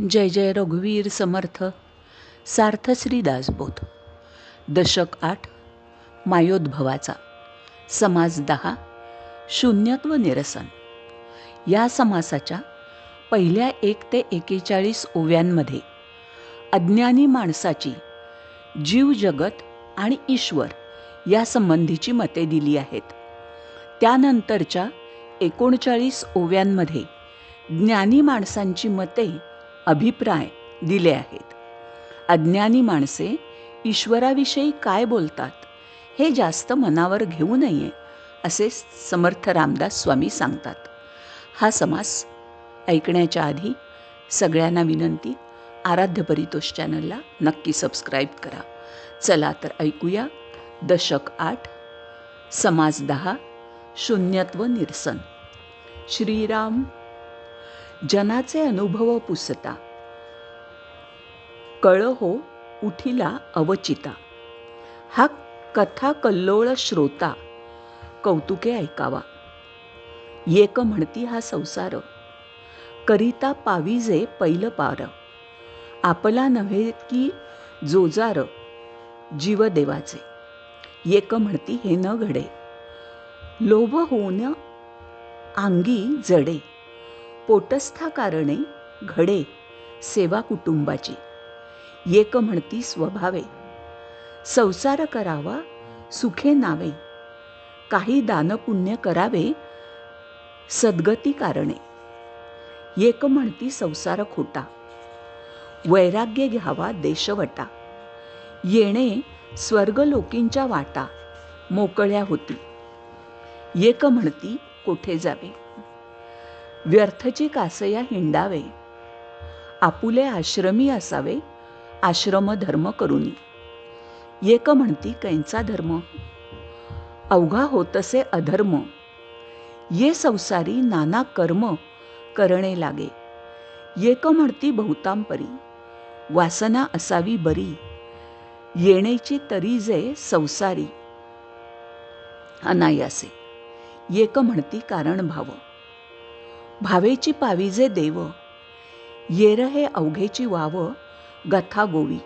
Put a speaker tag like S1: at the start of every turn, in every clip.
S1: जय जय रघुवीर समर्थ. सार्थ श्री दासबोध. दशक 8. मायोद्भवाचा. समास 10. शून्यत्व निरसन. या समासाच्या पहिल्या 1 ते 41 ओव्यांमध्ये अज्ञानी माणसाची जीव जगत आणि ईश्वर या संबंधीची मते दिली आहेत. त्यानंतरच्या 39 ओव्यांमध्ये ज्ञानी माणसांची मते अभिप्राय दिले आहेत. अज्ञानी माणसे ईश्वराविषयी काय बोलतात हे जास्त मनावर घेऊ नये असे समर्थ रामदास स्वामी सांगतात. हा समास ऐकण्याच्या आधी सगळ्यांना विनंती, आराध्य परितोष चॅनलला नक्की सबस्क्राईब करा. चला तर ऐकूया दशक 8 समास 10 शून्यत्व निरसन. श्रीराम. जनाचे अनुभव पुसता, कळ हो उठिला अवचिता. हा कथा कल्लोळ श्रोता कौतुके ऐकावा. येक म्हणती हा संसार, करिता पाविजे पैल पार. आपला नव्हे की जोजार, जीवदेवाचे. येक म्हणती हे न घडे, लोभ होऊन अंगी जडे. पोटस्था कारणे घडे सेवा कुटुंबाची. येक म्हणती स्वभावे, संसार करावा सुखे नावे. काही दानपुण्य करावे सद्गती कारणे. येक म्हणती संसार खोटा, वैराग्य घ्यावा देशवटा. येणे स्वर्गलोकींच्या वाटा, मोकळ्या होती. येक म्हणती कोठे जावे, व्यर्थची कासया हिंडावे. आपुले आश्रमी असावे, आश्रम धर्म करुनी. येक म्हणती कैंचा धर्म, अवघा होतसे अधर्म. ये संसारी नाना कर्म करणे लागे. येक म्हणती बहुतांपरी, वासना असावी बरी. येणेची तरी जे संसारी अनायासे. येक म्हणती कारण भाव, भावेची पाविजे देव. येर हे अवघेची वाव, गथा गोवी.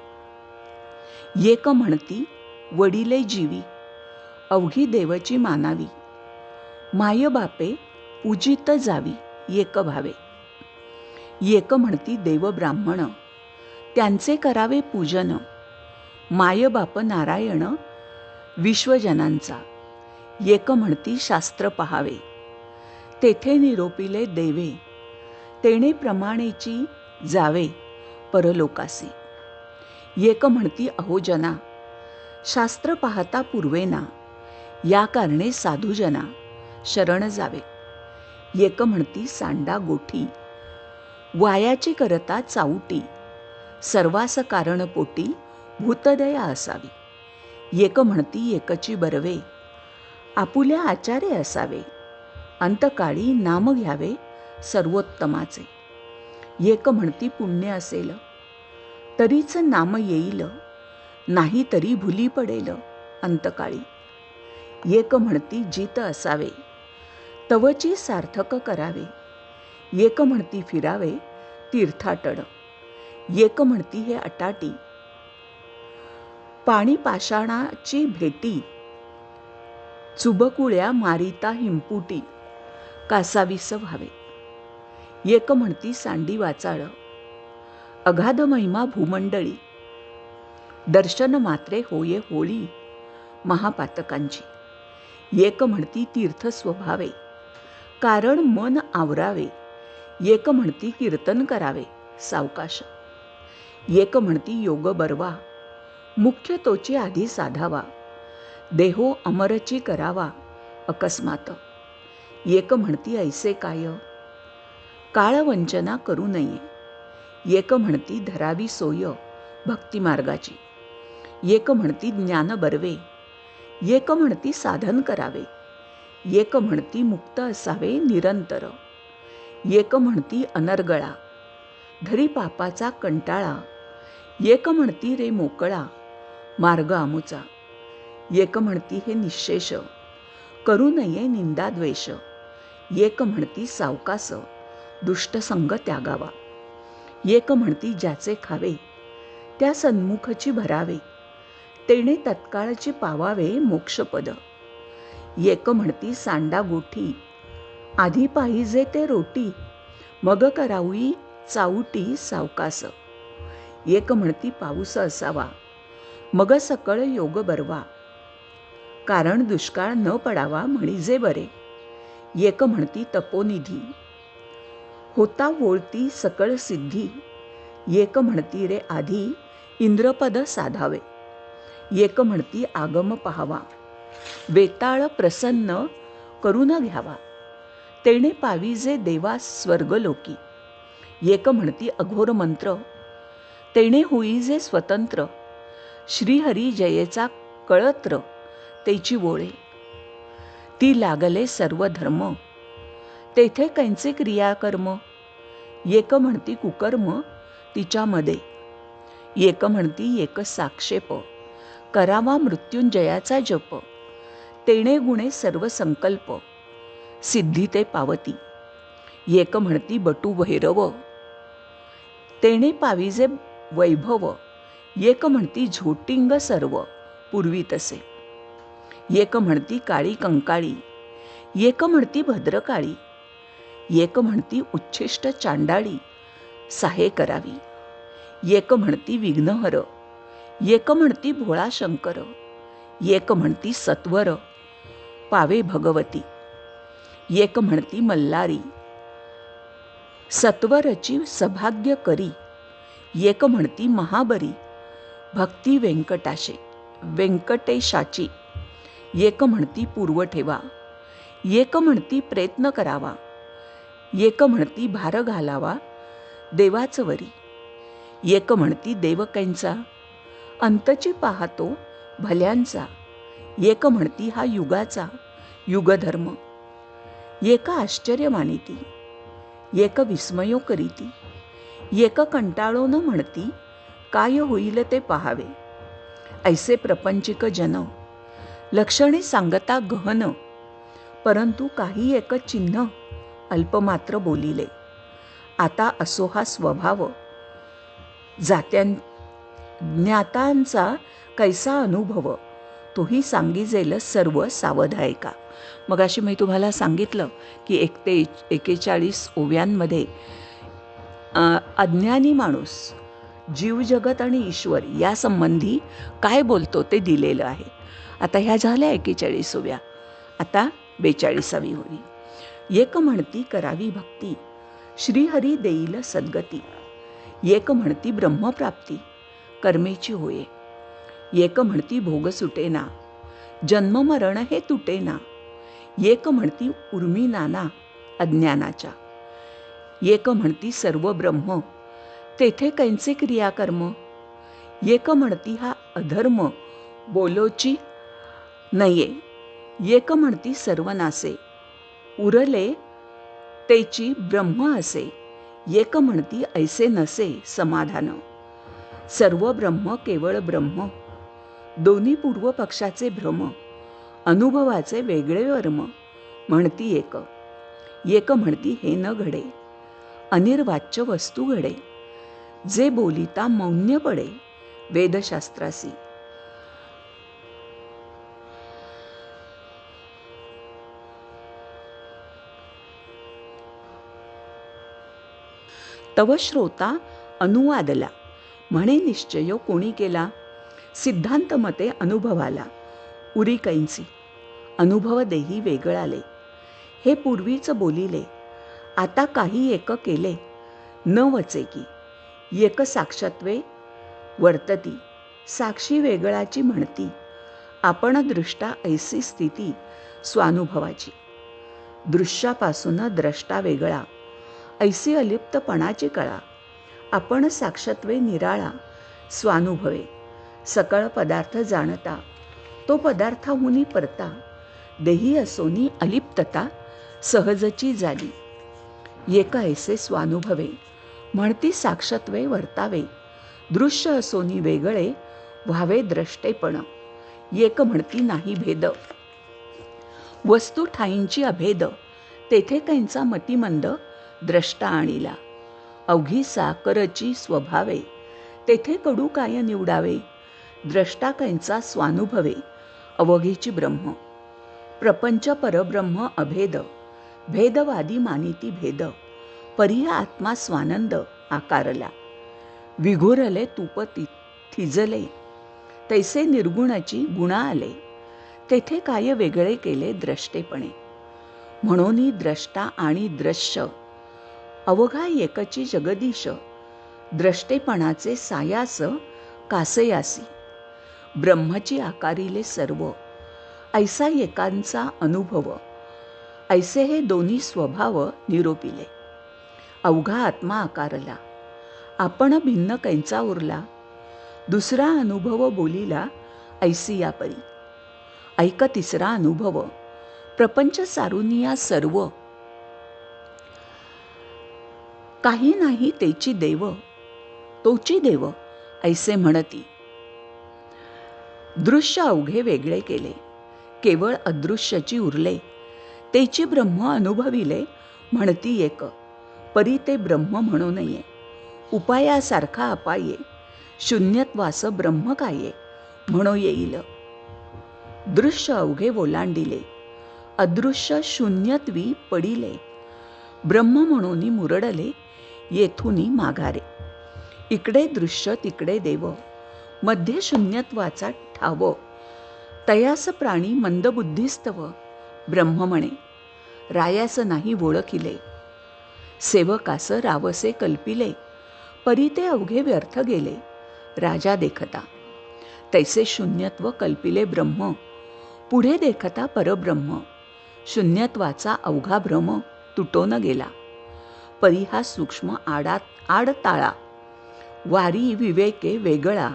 S1: येक म्हणती वडिले जीवी, अवघी देवची मानावी. माय बापे पूजित जावी, येक भावे. येक म्हणती देव ब्राह्मण, त्यांचे करावे पूजन. माय बाप नारायण विश्वजनांचा. येक म्हणती शास्त्र पहावे, तेथे निरोपिले देवे. तेणे प्रमाणेची जावे परलोकासी. येक म्हणती अहोजना, शास्त्र पाहता पूर्वेना. या कारणे साधुजना शरण जावे. येक म्हणती सांडा गोठी, वायाची करता चाऊटी. सर्वास कारण पोटी, भूतदया असावी. येक म्हणती एकची बरवे, आपुल्या आचारे असावे. अंतकाळी नाम घ्यावे सर्वोत्तमाचे. येक म्हणती पुण्य असेल, तरीच नाम येईल. नाही तरी भुली पडेल अंतकाळी. येक म्हणती जित असावे, तवची सार्थक करावे. येक म्हणती फिरावे तीर्थाटन. येक म्हणती हे अटाटी, पाणी पाषाणाची भेटी. चुबकुळ्या मारिता हिंपुटी, कासावीस व्हावे. येक म्हणती सांडी वाचाळ, अगाध महिमा भूमंडळी. दर्शन मात्रे होये होळी महापातकांची. येक म्हणती तीर्थ स्वभावे, कारण मन आवरावे. येक म्हणती कीर्तन करावे सावकाश. येक म्हणती योग बरवा, मुख्य तोची आधी साधावा. देहो अमरची करावा अकस्मात. येक म्हणती ऐसे काय, काळवंचना करू नये. येक म्हणती धरावी सोय भक्तिमार्गाची. येक म्हणती ज्ञान बरवे, येक म्हणती साधन करावे. येक म्हणती मुक्त असावे निरंतर. येक म्हणती अनर्गळा, धरी पापाचा कंटाळा. येक म्हणती रे मोकळा, मार्ग आमुचा. येक म्हणती हे निःशेष, करू नये निंदाद्वेष. येक म्हणती सावकास, दुष्टसंग त्यागावा. एक म्हणती ज्याचे खावे त्या सन्मुखची भरावे, तेणे तत्काळची पावावे मोक्षपद. एक म्हणती सांडा गोठी आधी पाहिजे ते रोटी, मग करावी चाऊटी सावकास. एक म्हणती पाऊस असावा मग सकळ योग बरवा, कारण दुष्काळ न पडावा म्हणिजे बरे. एक म्हणती तपोनिधी होता वोळती सकळ सिद्धी, एक म्हणती रे आधी इंद्रपद साधावे. एक म्हणती आगम पाहावा वेताळ प्रसन्न करून घ्यावा, तेणे पाविजे देवा स्वर्गलोकी. एक म्हणती अघोर मंत्र तेणे होईजे स्वतंत्र, श्रीहरी जयेचा कळत्र तेची वोळे. ती लागले सर्व धर्म तेथे कैंचे क्रियाकर्म, एक म्हणती कुकर्म तिच्यामध्ये. एक म्हणती एक साक्षेप करावा मृत्युंजयाचा जप, तेणे गुणे सर्व संकल्प सिद्धी ते पावती. एक म्हणती बटू भैरव तेणे पाविजे वैभव, एक म्हणती झोटिंग सर्व पूर्वी तसे. एक म्हणती काळी कंकाळी, एक म्हणती भद्रकाळी, एक म्हणती उच्छिष्ट चांडाळी साहे करावी. एक म्हणती विघ्नहर, एक म्हणती भोळा शंकर, एक म्हणती सत्वर पावे भगवती. एक म्हणती मल्लारी सत्वरची सभाग्य करी, एक म्हणती महाबरी भक्ती व्यंकटेशाची. एक म्हणती पूर्व ठेवा, एक म्हणती प्रयत्न करावा, एक म्हणती भार घालावा देवाच वरी. एक म्हणती देवकैंचा अंतची पाहतो भल्यांचा, एक म्हणती हा युगाचा युगधर्म. एक आश्चर्य मानिती, एक विस्मयो करीती, एक कंटाळो न म्हणती काय होईल ते पाहावे. ऐसे प्रपंचिक जन लक्षणे सांगता गहन, परंतु काही एक चिन्ह अल्पमात्र बोलिले. आता असो हा स्वभाव ज्ञातांचा कैसा अनुभव, तोही सांगिजेल सर्व सावधायका. मगाशी मी तुम्हाला सांगितलं की 1 ते 41 ओव्यांमध्ये अज्ञानी माणूस जीवजगत आणि ईश्वर या संबंधी काय बोलतो ते दिलेलं आहे. आता ह्या झाल्या 41 ओव्या. आता 42वी ओवी. एक म्हणती करावी भक्ती श्रीहरी देईल सद्गती, एक म्हणती ब्रह्मप्राप्ती कर्मेची होये, एक म्हणती भोग सुटेना जन्म मरण हे तुटेना, एक म्हणती उर्मी नाना अज्ञानाच्या, एक म्हणती सर्व ब्रह्म तेथे कैंचे क्रियाकर्म, एक म्हणती हा अधर्म बोलोची नये, एक म्हणती सर्व नासे उरले तेची ब्रह्म असे, एक म्हणती ऐसे नसे समाधान सर्व ब्रह्म केवळ ब्रह्म, दोन्ही पूर्व पक्षाचे भ्रम अनुभवाचे वेगळे वर्म. म्हणती एक, एक म्हणती हे न घडे अनिर्वाच्य वस्तू घडे, जे बोलिता मौन्य पडे वेदशास्त्रासी. तव श्रोता अनुवादला म्हणे निश्चय कोणी केला, सिद्धांत मते अनुभवाला उरी कैंची अनुभव देही वेगळाले. हे पूर्वीच बोलिले आता काही एक केले न वचे की, एक साक्षात्वे वर्तती साक्षी वेगळाची म्हणती, आपण दृष्टा ऐसी स्थिती स्वानुभवाची. दृश्यापासून द्रष्टा वेगळा ऐसी अलिप्तपणाची कळा, आपण साक्षत्वे निराळा स्वानुभवे. सकळ पदार्थ जाणता तो पदार्थाहुनी परता, देही असोनी अलिप्तता सहजची झाली. एक ऐसे स्वानुभवे म्हणती साक्षत्वे वर्तावे, दृश्य असोनी वेगळे व्हावे द्रष्टेपण. एक म्हणती नाही भेद वस्तू ठाईंची अभेद, तेथे कैंचा मतिमंद द्रष्टा आणिला. अवघी साकरची स्वभावे, तेथे कडू काय निवडावे, द्रष्टा कैंचा स्वानुभवे, अवघेची ब्रह्म. प्रपंच परब्रह्म अभेद, भेदवादी मानिती भेद, परी आत्मा स्वानंद आकारला. विघुरले तूप थिजले, तैसे निर्गुणाची गुणा आले, तेथे काय वेगळे केले द्रष्टेपणे. म्हणून द्रष्टा आणि दृश्य अवघा एकची जगदीश, द्रष्टेपणाचे सायास कासयासी. ब्रह्मची आकारिले सर्व, ऐसा एकांचा अनुभव, ऐसे हे दोन्ही स्वभाव निरोपिले. अवघा आत्मा आकारला, आपण भिन्न कैंचा उरला, दुसरा अनुभव बोलिला ऐसी या परी. ऐक तिसरा अनुभव, प्रपंच सारुनिया सर्व, काही नाही तेची देव, तोची देव ऐसे म्हणती. दृश्य अवघे वेगळे केले, केवळ अदृश्यची उरले, तेची ब्रह्म अनुभविले म्हणती एक, परी ते ब्रह्म म्हणू नये. उपायासारखा अपाये, शून्यत्वास ब्रह्म काये म्हणू येईल. दृश्य अवघे ओलांडिले, अदृश्य शून्यत्वी पडिले, ब्रह्म म्हणून मुरडले येथूनी माघारे. इकडे दृश्य तिकडे देव, मध्ये शून्यत्वाचा ठाव, तयास प्राणी मंदबुद्धिस्तव ब्रह्म म्हणे, रायास नाही ओळखिले. सेवकास रावसे कल्पिले, परी ते अवघे व्यर्थ गेले राजा देखता. तैसे शून्यत्व कल्पिले ब्रह्म, पुढे देखता परब्रह्म. शून्यत्वाचा अवघा भ्रम तुटोन गेला, परी हा सूक्ष्म आडताळा. वारी विवेके वेगळा,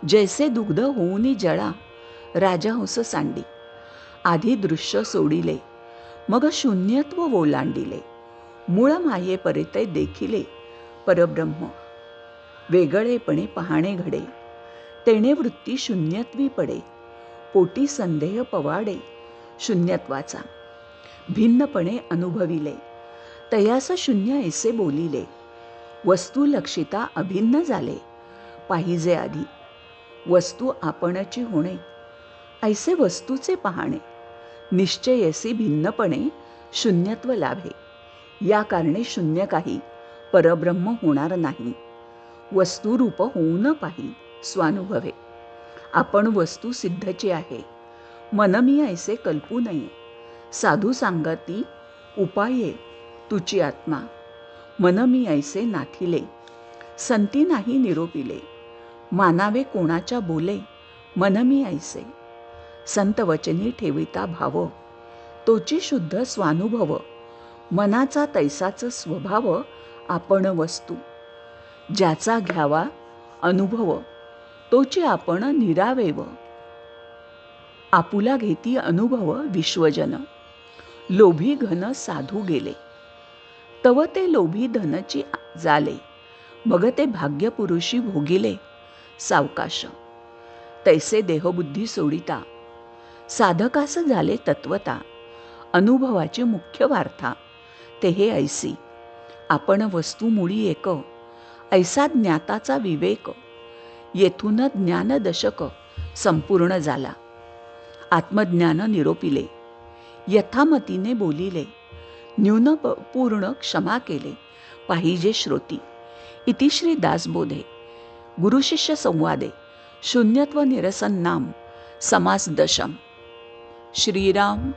S1: जैसे दुग्ध होऊनी जळा, राजहंस सांडी. आधी दृश्य सोडिले, मग शून्यत्व ओलांडिले, मूळ माये परिते देखिले परब्रह्म. वेगळेपणे पाहणे घडे, तेणे वृत्ती शून्यत्वी पडे, पोटी संदेह पवाडे शून्यत्वाचा. भिन्नपणे अनुभविले, तयास शून्य ऐसे बोलिले, वस्तू लक्षिता अभिन्न झाले पाहिजे आधी. वस्तू आपणची होणे, ऐसे वस्तूचे पाहणे, निश्चयसी भिन्नपणे शून्यत्व लाभे. या कारणे शून्य काही परब्रह्म होणार नाही. वस्तुरूप होऊन पाही स्वानुभवे. आपण वस्तू सिद्धची आहे, मन मी ऐसे कल्पू नये. साधू सांगती उपाये तुची आत्मा, मन मी ऐसे नाथिले, संती नाही निरोपिले. मानावे कोणाच्या बोले, मन मी ऐसे. संत वचनी ठेविता भाव, तोची शुद्ध स्वानुभव. मनाचा तैसाच स्वभाव आपण वस्तू, ज्याचा घ्यावा अनुभव, तोची आपण निरावेव. आपुला घेती अनुभव विश्वजन, लोभी घन साधू गेले. तव ते लोभी धनची जाले, मग ते भाग्यपुरुषी भोगिले सावकाश. तैसे देहबुद्धी सोडिता, साधकास झाले तत्वता. अनुभवाची मुख्य वार्ता ते हे ऐसी. आपण वस्तू मुळी एक, ऐसा ज्ञाताचा विवेक. येथून ज्ञानदशक संपूर्ण झाला. आत्मज्ञान निरोपिले, यथामतीने बोलिले, न्यून पूर्ण क्षमा केले पाहिजे श्रोती. इति श्री दासबोधे गुरुशिष्य संवादे शून्यत्व निरसन नाम समास दशम. श्रीराम